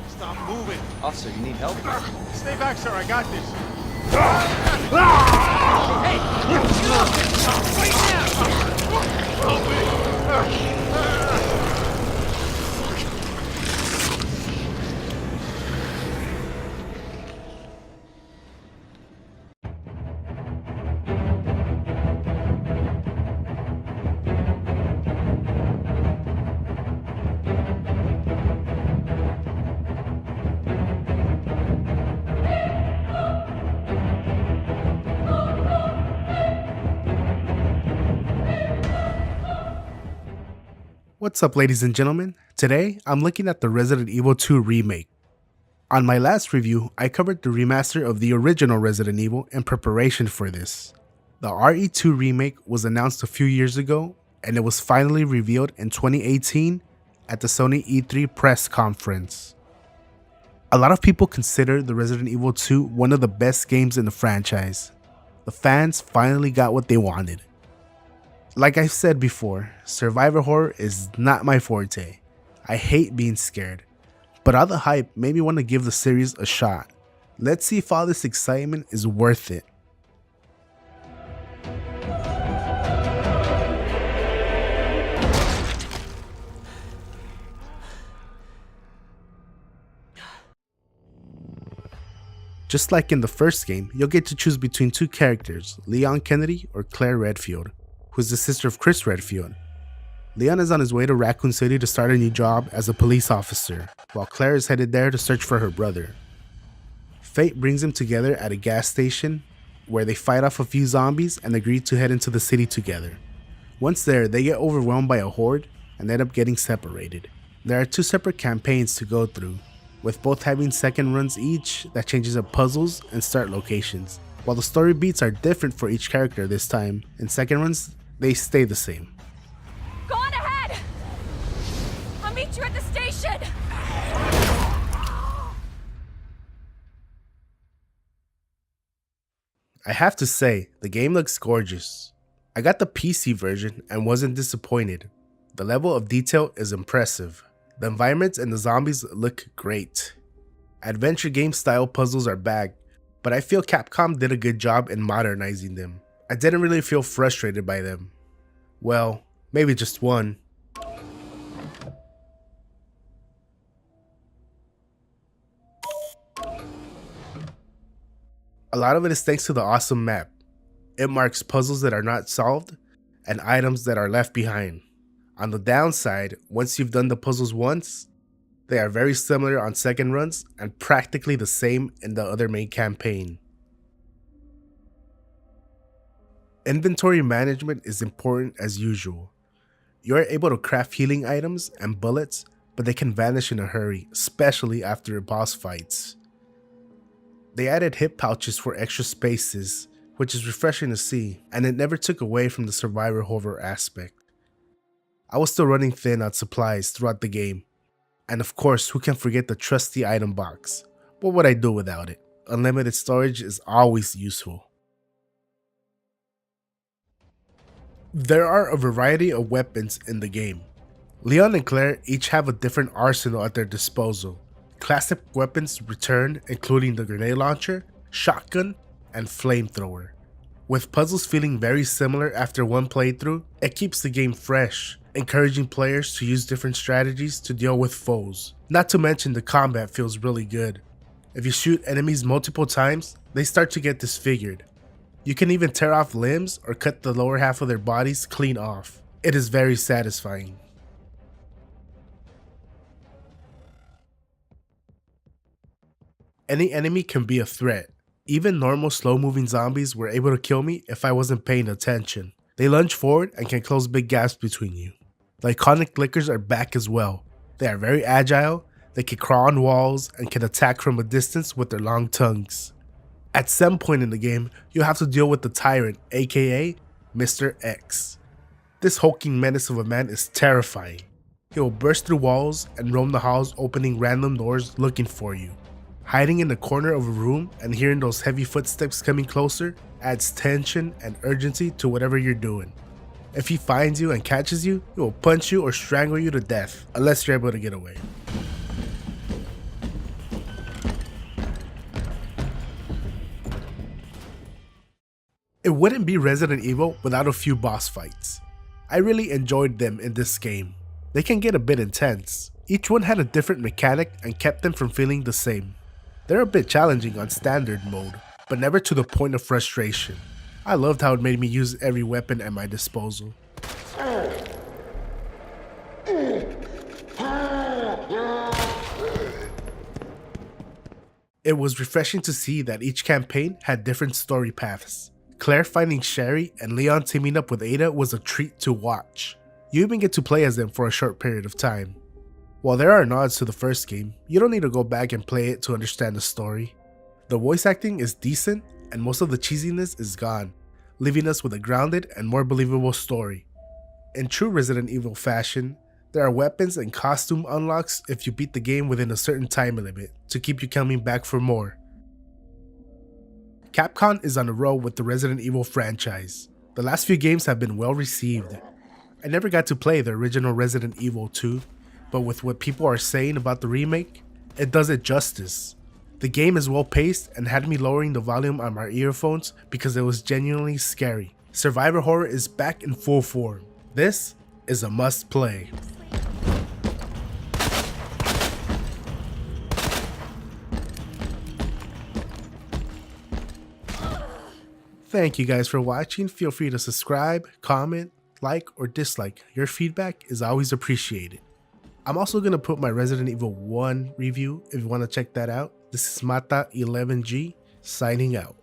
Stop moving. Officer, you need help? Stay back, sir. I got this. What's up, ladies and gentlemen? Today, I'm looking at the Resident Evil 2 remake. On my last review, I covered the remaster of the original Resident Evil in preparation for this. The RE2 remake was announced a few years ago, and it was finally revealed in 2018 at the Sony E3 press conference. A lot of people consider the Resident Evil 2 one of the best games in the franchise. The fans finally got what they wanted. Like I've said before, survivor horror is not my forte. I hate being scared, but all the hype made me want to give the series a shot. Let's see if all this excitement is worth it. Just like in the first game, you'll get to choose between two characters, Leon Kennedy or Claire Redfield, who's the sister of Chris Redfield. Leon is on his way to Raccoon City to start a new job as a police officer, while Claire is headed there to search for her brother. Fate brings them together at a gas station, where they fight off a few zombies and agree to head into the city together. Once there, they get overwhelmed by a horde and end up getting separated. There are two separate campaigns to go through, with both having second runs each that changes up puzzles and start locations. While the story beats are different for each character this time, in second runs, they stay the same. Go on ahead! I'll meet you at the station! I have to say, the game looks gorgeous. I got the PC version and wasn't disappointed. The level of detail is impressive. The environments and the zombies look great. Adventure game style puzzles are back, but I feel Capcom did a good job in modernizing them. I didn't really feel frustrated by them. Well, maybe just one. A lot of it is thanks to the awesome map. It marks puzzles that are not solved and items that are left behind. On the downside, once you've done the puzzles once, they are very similar on second runs and practically the same in the other main campaign. Inventory management is important as usual. You are able to craft healing items and bullets, but they can vanish in a hurry, especially after boss fights. They added hip pouches for extra spaces, which is refreshing to see, and it never took away from the survivor horror aspect. I was still running thin on supplies throughout the game, and of course, who can forget the trusty item box? What would I do without it? Unlimited storage is always useful. There are a variety of weapons in the game. Leon and Claire each have a different arsenal at their disposal. Classic weapons return, including the grenade launcher, shotgun, and flamethrower. With puzzles feeling very similar after one playthrough, it keeps the game fresh, encouraging players to use different strategies to deal with foes. Not to mention the combat feels really good. If you shoot enemies multiple times, they start to get disfigured. You can even tear off limbs or cut the lower half of their bodies clean off. It is very satisfying. Any enemy can be a threat. Even normal slow-moving zombies were able to kill me if I wasn't paying attention. They lunge forward and can close big gaps between you. The iconic clickers are back as well. They are very agile, they can crawl on walls, and can attack from a distance with their long tongues. At some point in the game, you'll have to deal with the Tyrant, aka Mr. X. This hulking menace of a man is terrifying. He will burst through walls and roam the halls, opening random doors looking for you. Hiding in the corner of a room and hearing those heavy footsteps coming closer adds tension and urgency to whatever you're doing. If he finds you and catches you, he will punch you or strangle you to death, unless you're able to get away. It wouldn't be Resident Evil without a few boss fights. I really enjoyed them in this game. They can get a bit intense. Each one had a different mechanic and kept them from feeling the same. They're a bit challenging on standard mode, but never to the point of frustration. I loved how it made me use every weapon at my disposal. It was refreshing to see that each campaign had different story paths. Claire finding Sherry and Leon teaming up with Ada was a treat to watch. You even get to play as them for a short period of time. While there are nods to the first game, you don't need to go back and play it to understand the story. The voice acting is decent and most of the cheesiness is gone, leaving us with a grounded and more believable story. In true Resident Evil fashion, there are weapons and costume unlocks if you beat the game within a certain time limit to keep you coming back for more. Capcom is on a roll with the Resident Evil franchise. The last few games have been well received. I never got to play the original Resident Evil 2, but with what people are saying about the remake, it does it justice. The game is well paced and had me lowering the volume on my earphones because it was genuinely scary. Survivor horror is back in full form. This is a must play. Thank you guys for watching. Feel free to subscribe, comment, like, or dislike. Your feedback is always appreciated. I'm also going to put my Resident Evil 1 review if you want to check that out. This is Mata11G signing out.